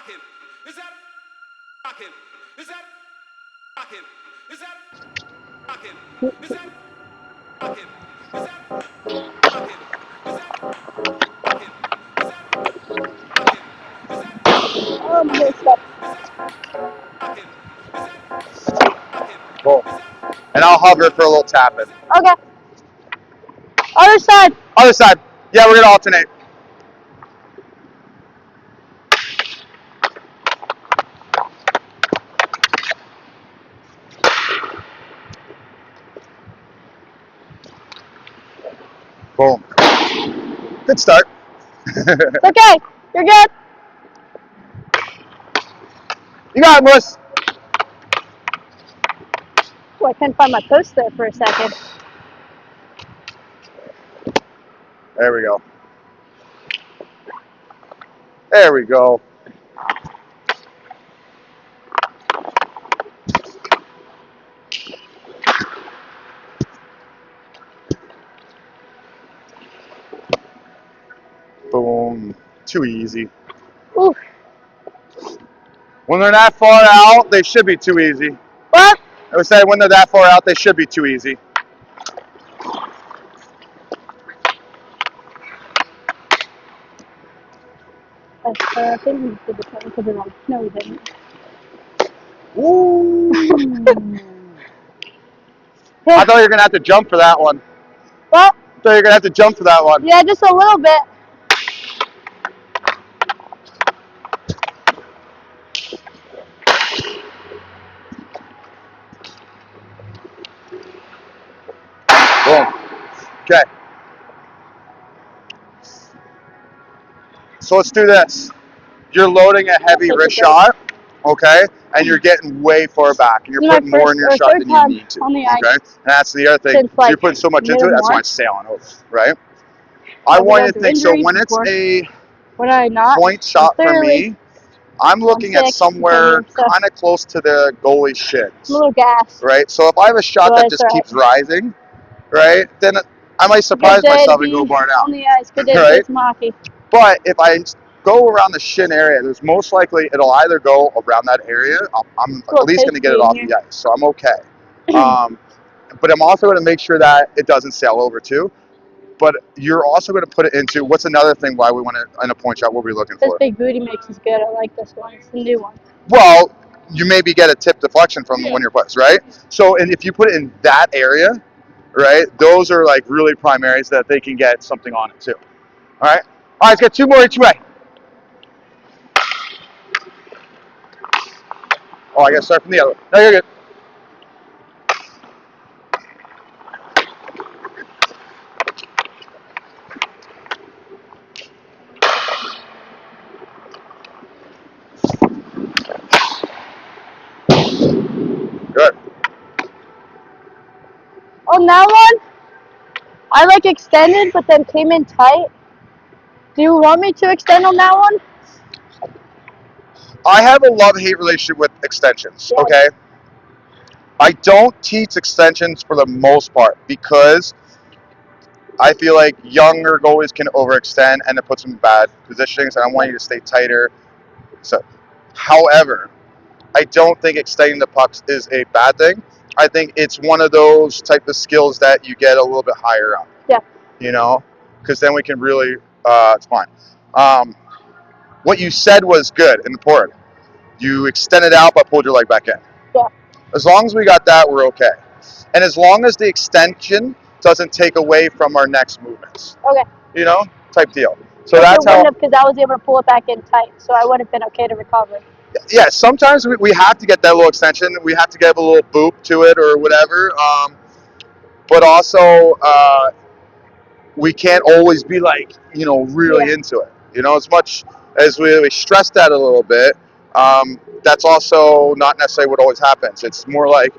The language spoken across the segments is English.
rocking? Is that rocking? Is that rocking? Is that rocking? Is that rocking? Is that rocking? Is that rocking? Is that rocking? Is that Oh, I'm gonna stop. rocking? Is that rocking? Boom. And I'll hover for a little tapping. Okay. Other side. Other side. Yeah, we're gonna alternate. Boom. Good start. It's okay. You're good. You got it, Melissa. Oh, I couldn't find my post there for a second. There we go. There we go. Boom. Too easy. Ooh. When they're that far out, they should be too easy. What? I would say when they're that far out, they should be too easy. I think we did the 20 because we're wrong. No, we didn't. Ooh. I thought you were going to have to jump for that one. What? I thought you were going to have to jump for that one. Yeah, just a little bit. Boom. Okay. So let's do this. You're loading a heavy wrist shot, okay? And you're getting way far back, and you're This is putting my more in your first or shot third than you time need to, on the okay? ice And that's the other thing. since, So you're like, putting so much into it, that's why it's sailing over, right? I I've want been you to through think, so injuries when it's before. a When I not, point I'm shot for thoroughly me, I'm looking at sick somewhere because of kind of close to the goalie shins, I'm a little gassed. right? So if I have a shot But that it's just alright. keeps rising, right, then I might Good surprise day to myself and go be barn out, on the ice. Good day to play right? some hockey. But if I go around the shin area, there's most likely it'll either go around that area. I'm at least going to get it off the ice, so I'm okay. But I'm also going to make sure that it doesn't sail over too. But you're also going to put it into, what's another thing why we want to, in a point shot, what are we looking This for? big booty mix is good. I like this one. It's the new one. Well, you maybe get a tip deflection from when you're placed, right? So, and if you put it in that area, right, those are like really primaries that they can get something on it too. All right? All right, let's get two more each way. Oh, I got to start from the other one. No, you're good. Good. On that one, I like extended, but then came in tight. Do you want me to extend on that one? I have a love-hate relationship with extensions, Yeah. okay? I don't teach extensions for the most part because I feel like younger goalies can overextend and it puts them in bad positionings, and I want you to stay tighter. So, however, I don't think extending the pucks is a bad thing. I think it's one of those type of skills that you get a little bit higher up. Yeah. You know, because then we can really, it's fine. What you said was good and important. You extended out but pulled your leg back in. Yeah. As long as we got that, we're okay. And as long as the extension doesn't take away from our next movements. Okay. You know, type deal. So Which that's it wouldn't how. have, because I was able to pull it back in tight, so I would have been okay to recover. Yeah, sometimes we have to get that little extension. We have to give a little boop to it or whatever. But also, we can't always be like, really into it. As much as we stress that a little bit, that's also not necessarily what always happens. It's more like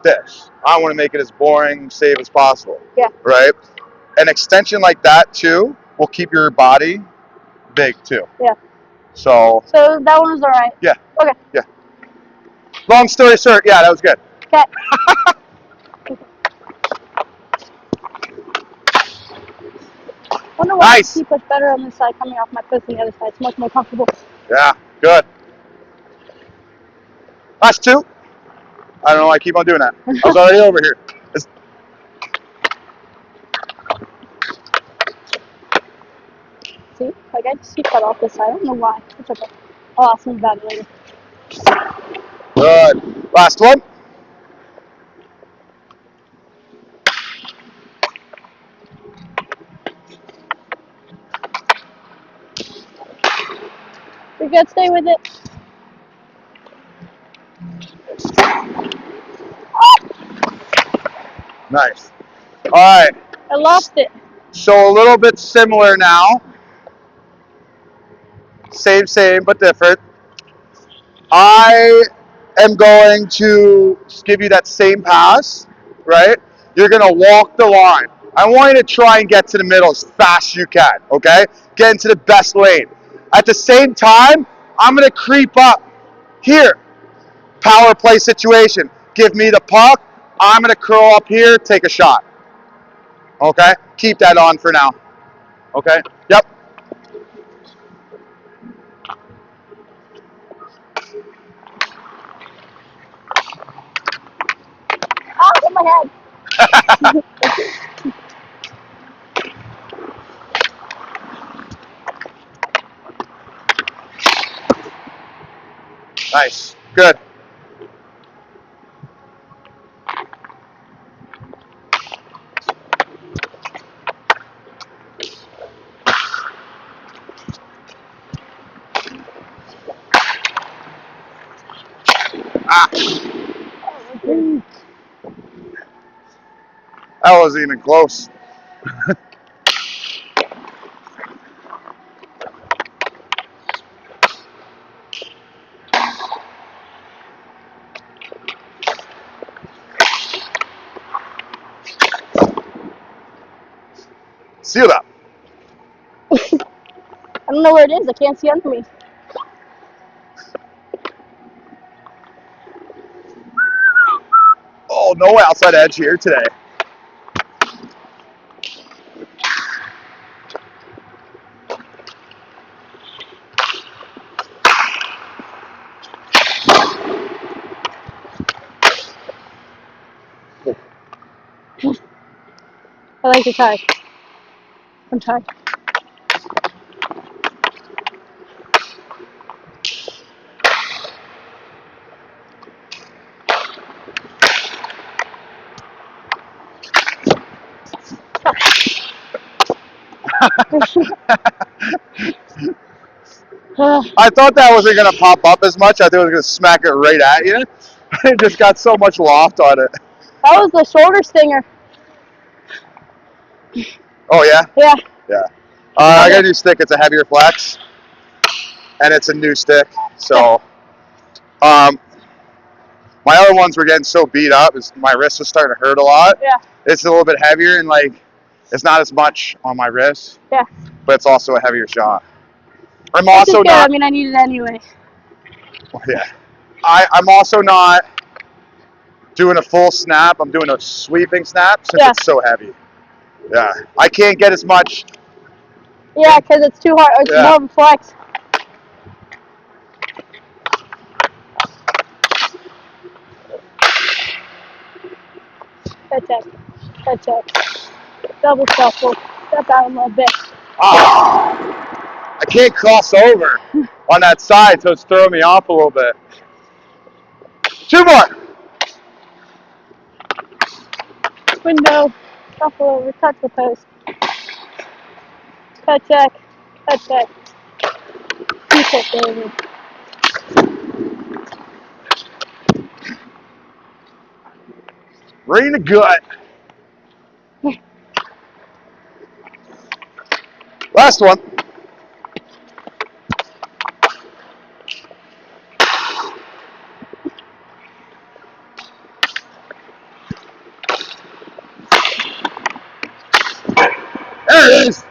this. I want to make it as boring, safe as possible. Yeah. Right? An extension like that, too, will keep your body big, too. Yeah. So that one was all right. Yeah. Okay. Yeah. Long story short, yeah, that was good. Okay. I wonder why Nice. I see push better on this side coming off my post than the other side. It's much more comfortable. Yeah, good. Last two. I don't know why I keep on doing that. I was already over here. It's, See? Like, I just cut off this side. I don't know why. It's okay. I'll ask him about it later. good. Last one. You're good. Stay with it. Nice. All right. I lost it. So a little bit similar now. Same, but different. I am going to give you that same pass, right? You're going to walk the line. I want you to try and get to the middle as fast as you can, okay? Get into the best lane. At the same time, I'm going to creep up here. Power play situation. Give me the puck. I'm going to curl up here, take a shot. Okay? Keep that on for now. Okay? Yep. Ah, hit my head. Nice. Good. Ah, that wasn't even close. Seal that. I don't know where it is. I can't see under me. Oh, no outside edge here today. I like to try. I'm tired. I thought that wasn't going to pop up as much. I thought it was going to smack it right at you. It just got so much loft on it. That was the shoulder stinger. Oh, yeah? Yeah. Yeah. I got a new stick. It's a heavier flex. And it's a new stick. So, my other ones were getting so beat up. My wrist was starting to hurt a lot. Yeah. It's a little bit heavier and, like, it's not as much on my wrist. Yeah. But it's also a heavier shot. I'm Which is also good. not. I mean, I need it anyway. Yeah. I'm also not doing a full snap. I'm doing a sweeping snap since Yeah. it's so heavy. Yeah. I can't get as much. Yeah, because it's too hard. It's Yeah. more of a flex. Head check. Head check. Double shuffle. Step out a little bit. I can't cross over on that side, so it's throwing me off a little bit. Two more. Window. Shuffle over. Touch the post. Head check. Head check. Keep it, baby. Right in the gut. Last one. There it is.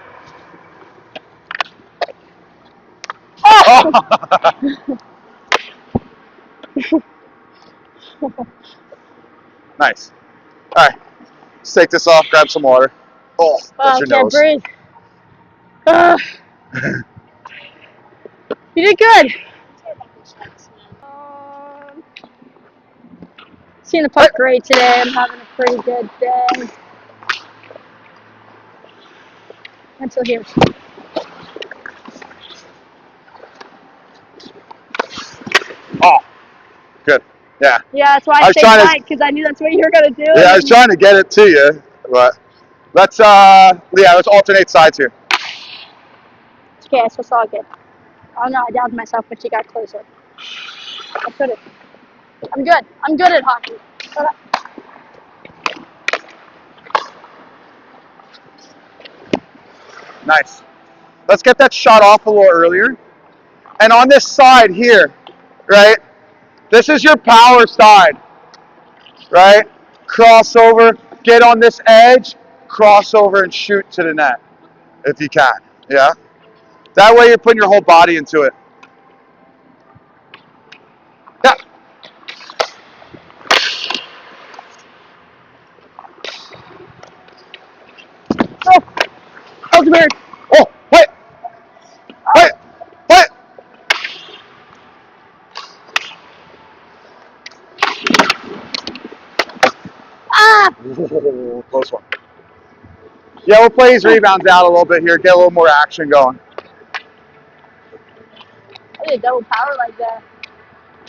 Ah! Oh. Nice. All right. Let's take this off, grab some water. Oh, that's Wow, your can't nose. breathe. Ah. You did good. Seeing the puck great today. I'm having a pretty good day. Until here. Oh, good. Yeah. Yeah, that's why I stayed tight, because I knew that's what you were going to do. Yeah, I was trying to get it to you, but let's alternate sides here. Okay, so it's all good. Oh no, I doubted myself when she got closer. I couldn't. I'm good. I'm good at hockey. Nice. Let's get that shot off a little earlier. And on this side here, right, this is your power side, right? Crossover, get on this edge, crossover and shoot to the net if you can, yeah? That way you're putting your whole body into it. Yeah. Oh, that was weird. Oh, wait, wait, wait. Ah! Ooh, close one. Yeah, we'll play these rebounds out a little bit here, get a little more action going. I did a double power like that.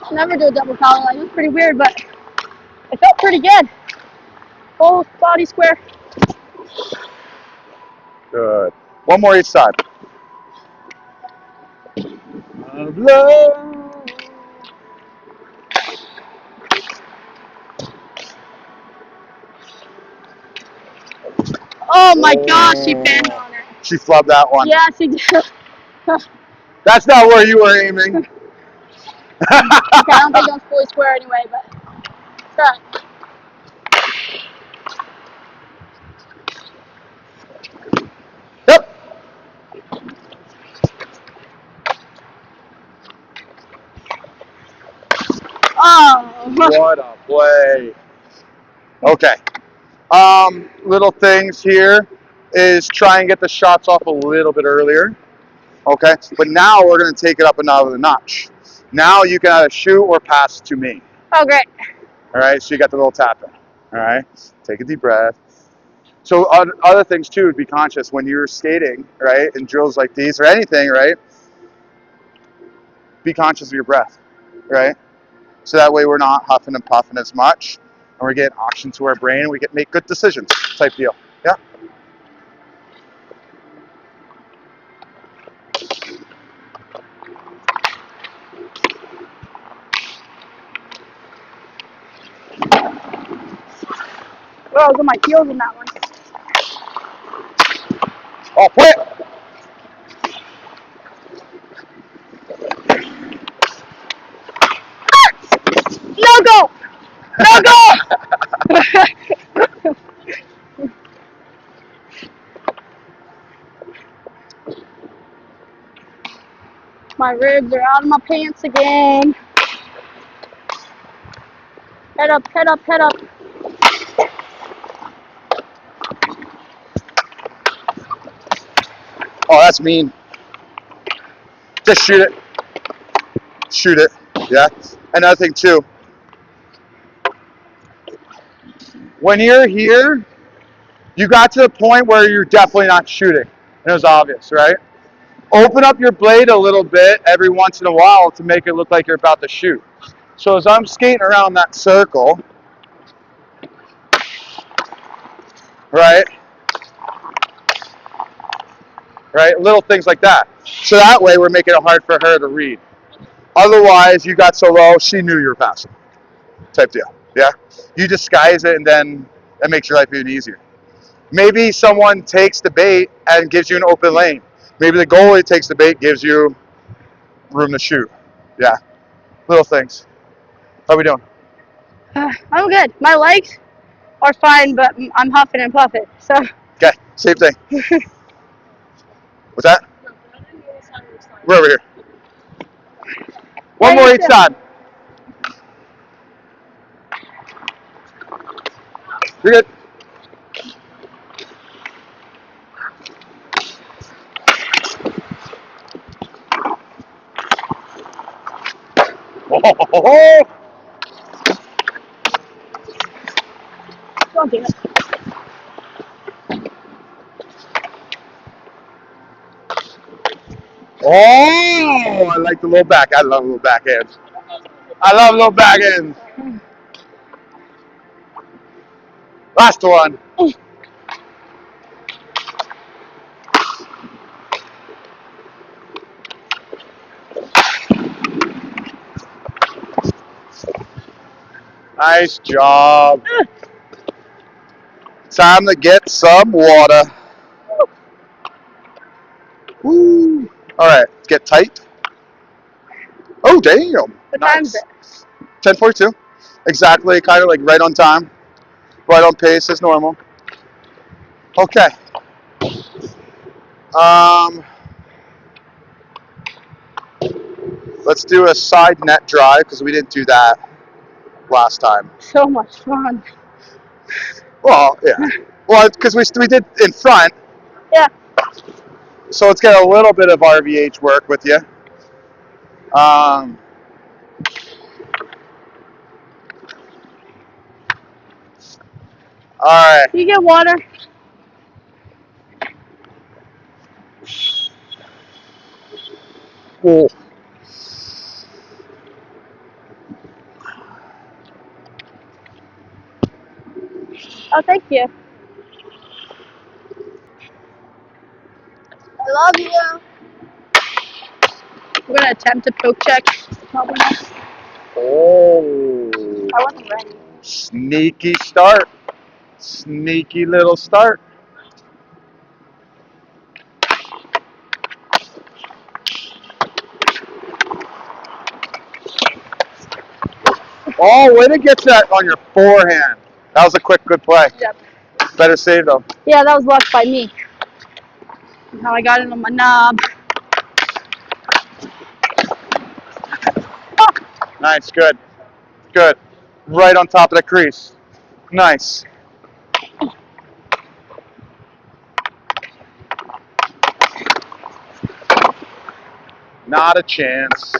I never do a double power like that. It was pretty weird, but it felt pretty good. Full body square. Good. One more each side. Oh my gosh, she banged on it. She flubbed that one. Yeah, she did. That's not where you were aiming. Okay, I don't think it was fully square anyway, but it's alright. Yep. Oh. What a play. Okay. Little things here is try and get the shots off a little bit earlier. Okay. But now we're going to take it up another notch. Now you can either shoot or pass to me. Oh, great. All right. So you got the little tap in. All right. Take a deep breath. So other things too, be conscious when you're skating, right, in drills like these or anything, right? Be conscious of your breath, right? So that way we're not huffing and puffing as much, and we're getting oxygen to our brain, and we get make good decisions, type deal. Yeah. Well, I was on my heels in that one. Oh, play it. No goal! No goal! My ribs are out of my pants again. Head up, head up, head up. Oh, that's mean. Just shoot it. Shoot it. Yeah. Another thing too. When you're here, you got to the point where you're definitely not shooting. And it was obvious, right? Open up your blade a little bit every once in a while to make it look like you're about to shoot. So as I'm skating around that circle, right? Right? Little things like that. So that way we're making it hard for her to read. Otherwise, you got so low, she knew you were passing. Type deal. Yeah? You disguise it and then that makes your life even easier. Maybe someone takes the bait and gives you an open lane. Maybe the goalie takes the bait, gives you room to shoot. Yeah. Little things. How we doing? I'm good. My legs are fine, but I'm huffing and puffing. So. Okay, same thing. What's that? We're over here. One more each side. You're good. Oh, Don't do it. I like the little back. I love little backhands. I love little backhands. Last one. Nice job. Time to get some water. Woo. All right, let's get tight. Oh, damn. What time's Nice. it? 10:42. Exactly, kind of like right on time, right on pace as normal. Okay. Um, let's do a side net drive because we didn't do that last time. So much fun. Well, yeah. Well, because we did in front, Yeah. so let's get a little bit of RVH work with you. All right. You get water. Cool. Oh, thank you. I love you. We're gonna attempt a poke check. Probably not. Oh. I wasn't ready. Sneaky start. Sneaky little start. Oh, way to get that on your forehand. That was a quick, good play. Yep. Better save though. Yeah, that was luck by me. Now I got it on my knob. Oh, Nice, good. Good. Right on top of the crease. Nice. Not a chance.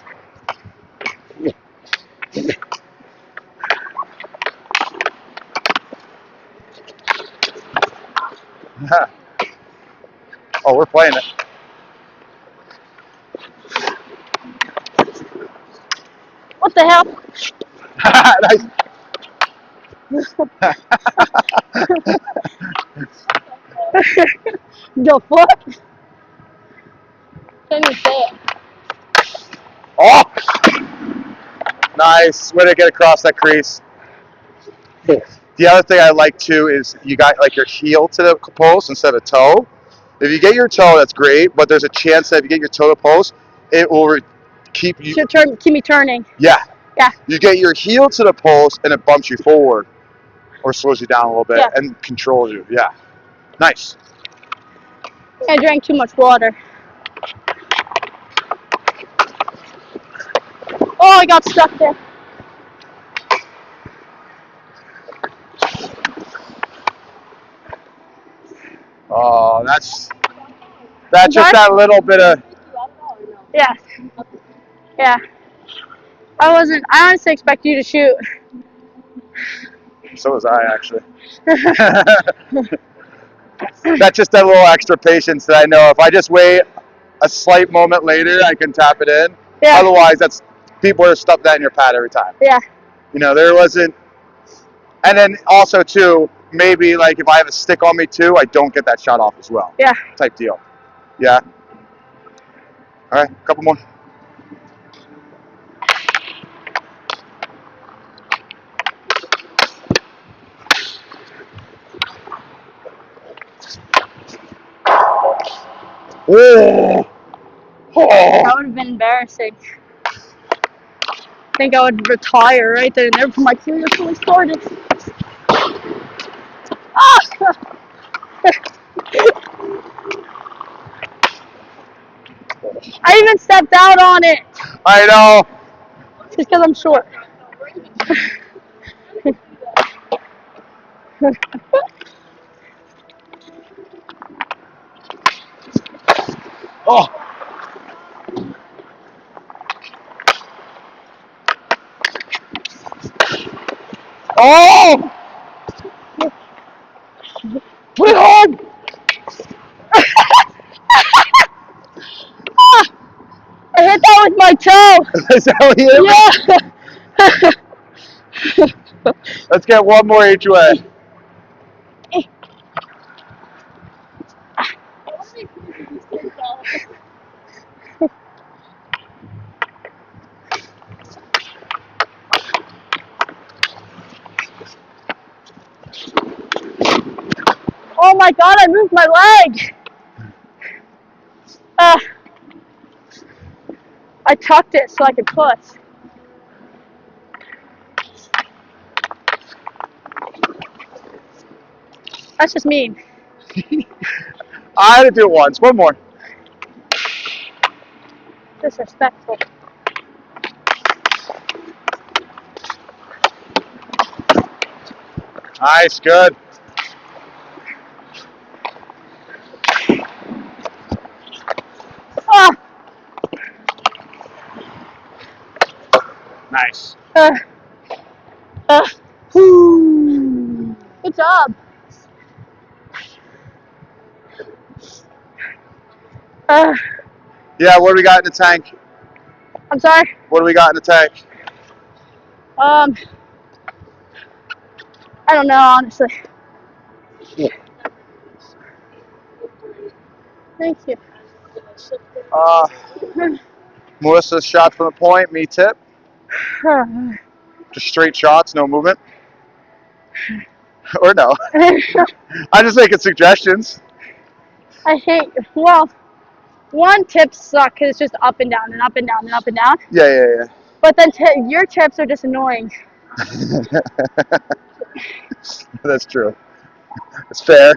Oh, we're playing it. what the hell? Nice. The foot? Can't even say it. Oh, nice. Way to get across that crease. The other thing I like too is you got like your heel to the post instead of toe. If you get your toe, that's great, but there's a chance that if you get your toe to post, it will keep you. Keep me turning. Yeah. Yeah. You get your heel to the post and it bumps you forward or slows you down a little bit Yeah. and controls you. Yeah. Nice. I drank too much water. Oh, I got stuck there. Oh, that's I'm just sorry? that little bit of. Yeah. Yeah. I honestly expect you to shoot. So was I actually. That's just that little extra patience that I know if I just wait a slight moment later, I can tap it in. Yeah. Otherwise, that's people are stuff that in your pad every time. Yeah. You know, there wasn't. And then also too, maybe like if I have a stick on me too, I don't get that shot off as well. Yeah. Type deal. Yeah. All right, a couple more. Oh. That would have been embarrassing. I think I would retire right there and there before my career fully started. Ah! I even stepped out on it. I know. Just because I'm short. Oh. Oh! Put it hard! I hit that with my toe. Is that what you hit me? Yeah. Let's get one more each way. Oh my god, I moved my leg. I tucked it so I could push. That's just mean. I had to do it once. One more. Disrespectful. Nice, good. Ah. Nice. Good job. Yeah, what do we got in the tank? I'm sorry. What do we got in the tank? I don't know, honestly. Thank you. Melissa's shot from the point, me tip. Just straight shots, no movement. Or no. I'm just making suggestions. I hate, well, one tip suck because it's just up and down and up and down and up and down. Yeah. But then your tips are just annoying. That's true. It's fair.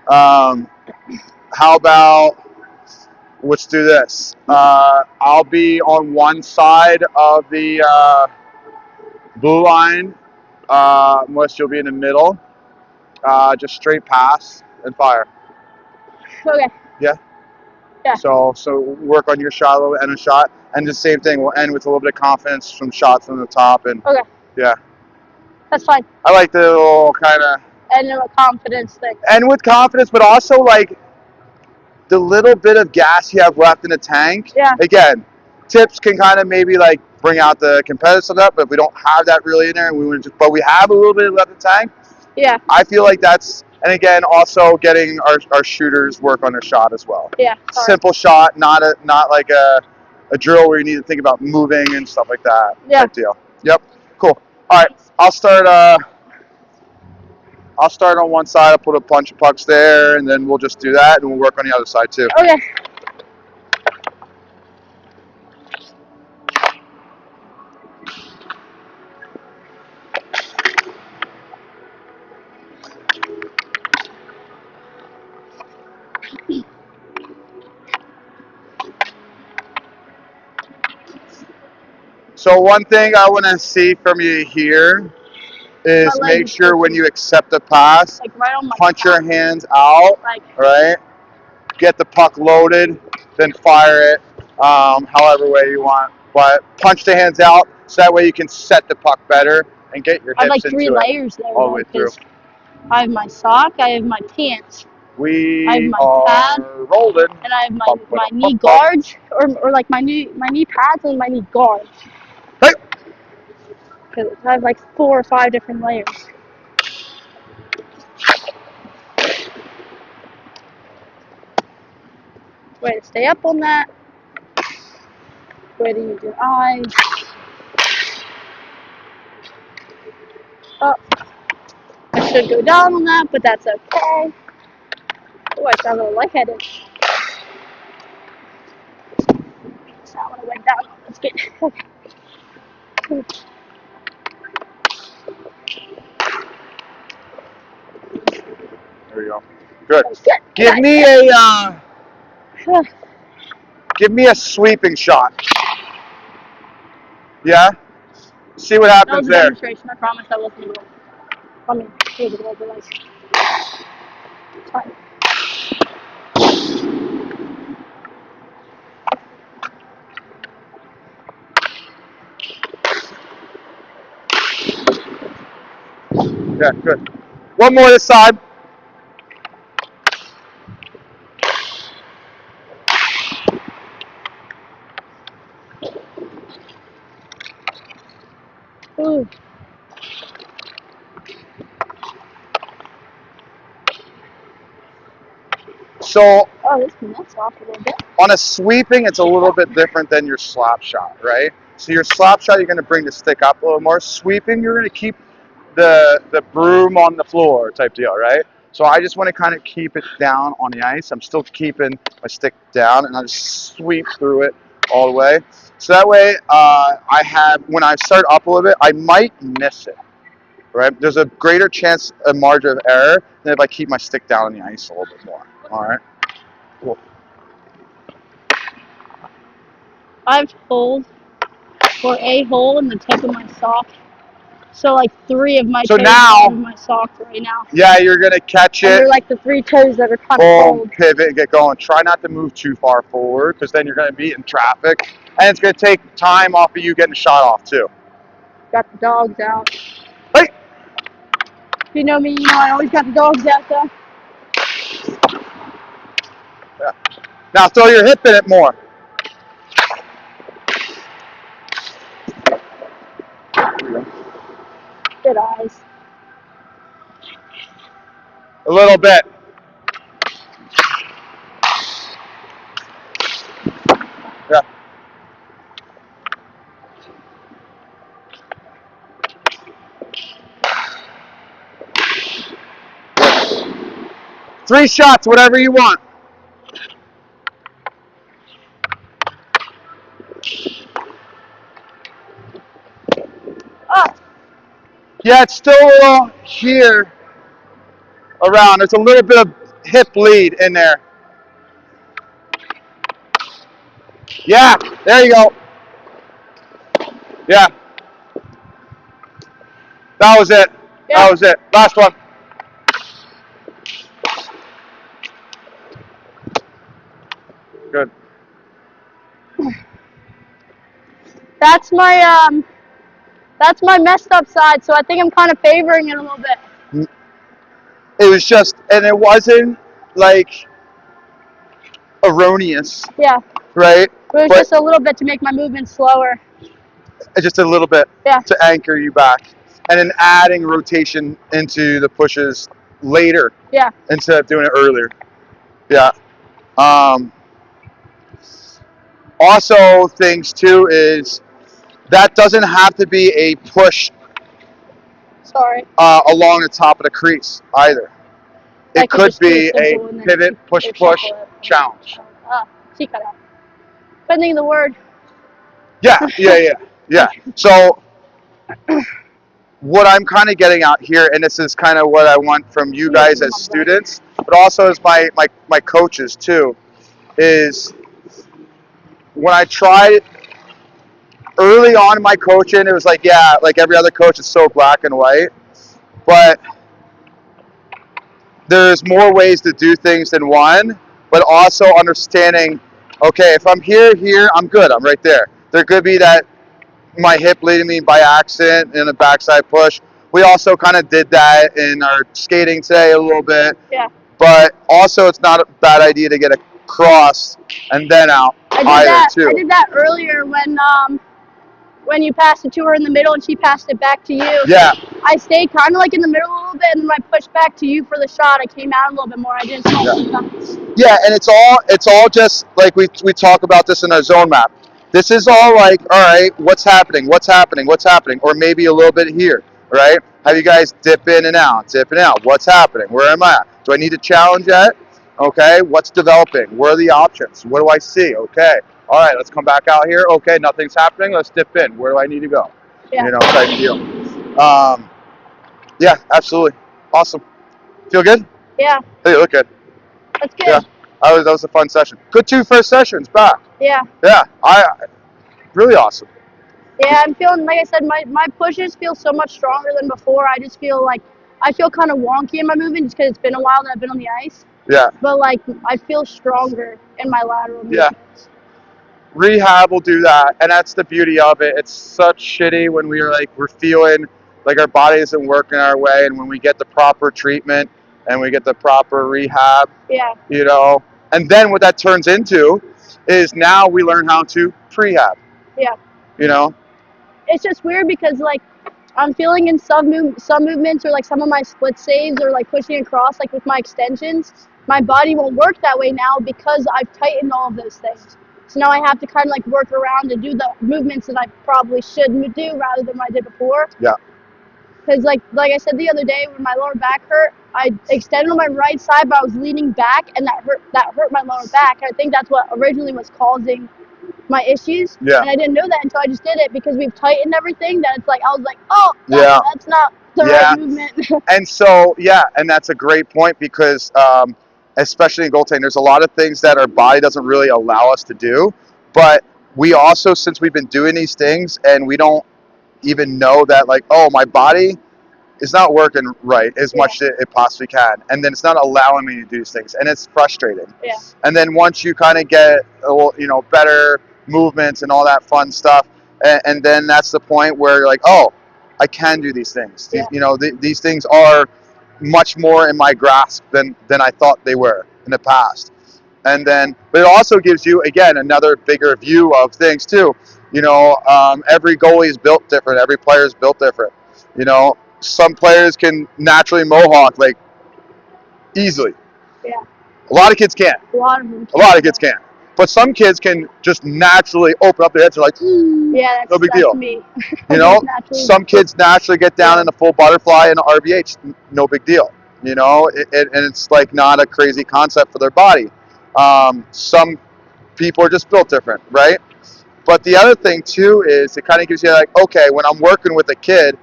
How about, let's do this. I'll be on one side of the blue line. Melissa, you'll be in the middle. Just straight pass and fire. Okay. Yeah? Yeah. So work on your shot a little bit and a shot. And the same thing, we'll end with a little bit of confidence from shots from the top. And Okay. yeah. That's fine. I like the little kind of... And a confidence thing. And with confidence, but also like the little bit of gas you have left in the tank. Yeah. Again, tips can kind of maybe like bring out the competitive stuff, but if we don't have that really in there, and but we have a little bit left in the tank. Yeah. I feel like that's, and again, also getting our shooters work on their shot as well. Yeah. Sorry. Simple shot, not like a drill where you need to think about moving and stuff like that. Yeah. Type deal. Yep. Cool. All right. I'll start on one side. I'll put a bunch of pucks there, and then we'll just do that, and we'll work on the other side too. Okay. So one thing I want to see from you here is make sure when you accept a pass, like right on my punch your hands out, right? Get the puck loaded, then fire it however way you want. But punch the hands out so that way you can set the puck better and get your hips I have like into 3 it layers there. all the way through. I have my sock, I have my pants, We I have my are pad, rolling. and I have my knee guards, or like my knee pads and my knee guards. Hey. Cause I have like 4 or 5 different layers. Way to stay up on that. Way to use your eyes. Oh, I should go down on that, but that's okay. Oh, I sound a little lightheaded. That's not what I went down on. That's good. Okay. There we go. Good. That's good. Give me a give me a sweeping shot. Yeah. See what That happens was a there. demonstration. I promise that wasn't a goal. I mean, it was a goal, but like, it's fine. Yeah, good. One more this side. Ooh. So Oh, this nuts off a little bit. on a sweeping, it's a little bit different than your slap shot, right? So your slap shot, you're going to bring the stick up a little more. Sweeping, you're going to keep the broom on the floor type deal, right? So I just want to kind of keep it down on the ice. I'm still keeping my stick down, and I just sweep through it all the way. So that way, I have, when I start up a little bit, I might miss it, right? There's a greater chance, a margin of error, than if I keep my stick down on the ice a little bit more. All right, cool. I've holed for a hole in the tip of my sock. So like 3 of my So toes now- out of my socks right now. Yeah, you're going to catch And it. they're like the 3 toes that are kind of Boom, cold. pivot, get going. Try not to move too far forward because then you're going to be in traffic. And it's going to take time off of you getting shot off too. Got the dogs out. Hey! If you know me, you know I always got the dogs out there. Yeah. Now throw your hip in it more. Good eyes. A little bit. Yeah. Three shots, whatever you want. Oh, Yeah, it's still a little here around. There's a little bit of hip lead in there. Yeah, there you go. Yeah. That was it. yeah. That was it. Last one. Good. That's my messed up side, so I think I'm kind of favoring it a little bit. It was just, and it wasn't like erroneous, Yeah. right? It was But just a little bit to make my movement slower. just a little bit Yeah. to anchor you back. And then adding rotation into the pushes later Yeah. instead of doing it earlier. Yeah. Also, things too is that doesn't have to be a push Sorry. along the top of the crease either. I It could could just do be it a simple and then pivot, push, push shuffle it. challenge. Ah, see cut out. Couldn't think of the word. Yeah. So what I'm kind of getting out here, and this is kind of what I want from you guys as students, but also as my coaches too, is when I tried early on in my coaching, it was like, yeah, like every other coach is so black and white, but there's more ways to do things than one, but also understanding, okay, if I'm here, I'm good, I'm right there. There could be that my hip leading me by accident in a backside push. We also kind of did that in our skating today a little bit. Yeah. But also, it's not a bad idea to get a cross and then out either too. I did that earlier when you passed it to her in the middle and she passed it back to you. Yeah. I stayed kind of like in the middle a little bit, and then when I pushed back to you for the shot, I came out a little bit more. I didn't stall sometimes. Yeah, and it's all just like we talk about this in our zone map. This is all like, all right, what's happening, or maybe a little bit here, right? Have you guys dip in and out, what's happening, where am I at? Do I need to challenge yet? Okay, what's developing, where are the options, what do I see? Okay, all right, let's come back out here. Okay, nothing's happening, let's dip in, where do I need to go? Yeah. Type deal. Yeah, absolutely, awesome. Feel good? Yeah. Hey, you look good. That's good. Yeah, that was a fun session. Good 2 first sessions back. Yeah. Yeah, I really awesome. Yeah, I'm feeling, like I said, my pushes feel so much stronger than before. I just feel like I feel kind of wonky in my movement just because it's been a while that I've been on the ice. Yeah. But like I feel stronger in my lateral movements. Yeah. Rehab will do that, and that's the beauty of it. It's such shitty when we're feeling like our body isn't working our way, and when we get the proper treatment and we get the proper rehab, Yeah. you know, and then what that turns into is now we learn how to prehab, Yeah. you know. It's just weird because like I'm feeling in some movements or like some of my split saves or like pushing across like with my extensions, my body won't work that way now because I've tightened all of those things. So now I have to kind of like work around and do the movements that I probably shouldn't do rather than what I did before. Yeah. Because like I said the other day when my lower back hurt, I extended on my right side, but I was leaning back, and that hurt my lower back. I think that's what originally was causing my issues. Yeah. And I didn't know that until I just did it because we've tightened everything. That it's like I was like, oh, no, Yeah. that's not the Yeah. right movement. And so, yeah, and that's a great point because, especially in goaltending, there's a lot of things that our body doesn't really allow us to do. But we also, since we've been doing these things and we don't even know that, like, oh, my body is not working right as much as it possibly can. And then it's not allowing me to do these things. And it's frustrating. Yeah. And then once you kind of get, better movements and all that fun stuff, and then that's the point where you're like, oh, I can do these things. Yeah. These things are much more in my grasp than I thought they were in the past. And then, but it also gives you, again, another bigger view of things too. Every goalie is built different. Every player is built different. Some players can naturally mohawk like easily. Yeah. A lot of kids can't. A lot of them. A lot of kids can't. But some kids can just naturally open up their heads and like, Yeah, that's, no big that's deal. me. Some kids naturally get down in the full butterfly and the RBH, no big deal. And it's like not a crazy concept for their body. Some people are just built different, right? But the other thing too is it kind of gives you like, okay, when I'm working with a kid,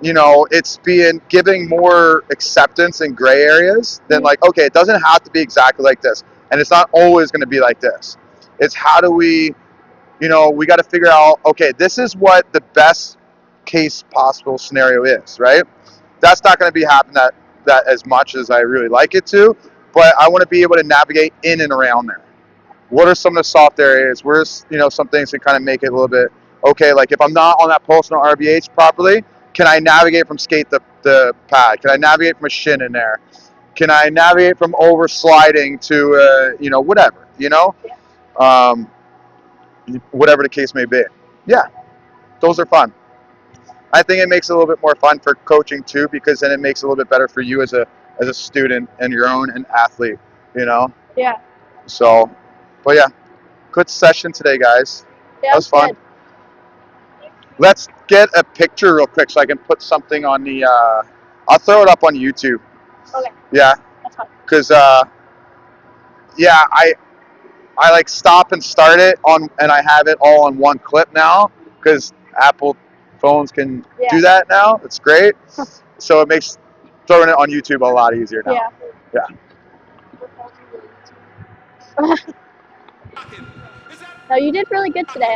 it's giving more acceptance in gray areas than like, okay, it doesn't have to be exactly like this. And it's not always going to be like this. It's how do we got to figure out, okay, this is what the best case possible scenario is, right? That's not going to be happening that as much as I really like it to, but I want to be able to navigate in and around there. What are some of the soft areas? Where's, some things that kind of make it a little bit, okay, like if I'm not on that post on RBH properly, can I navigate from skate the pad? Can I navigate from a shin in there? Can I navigate from over sliding to, whatever, whatever the case may be. Yeah, those are fun. I think it makes it a little bit more fun for coaching too, because then it makes it a little bit better for you as a student and your own an athlete, Yeah. So, but yeah, good session today, guys. Yeah, That was fun. good. Let's get a picture real quick so I can put something on the. I'll throw it up on YouTube. Okay. Yeah. That's fine. Because yeah, I like stop and start it on, and I have it all on one clip now because Apple phones can do that now. It's great. So it makes throwing it on YouTube a lot easier now. Yeah. No, you did really good today.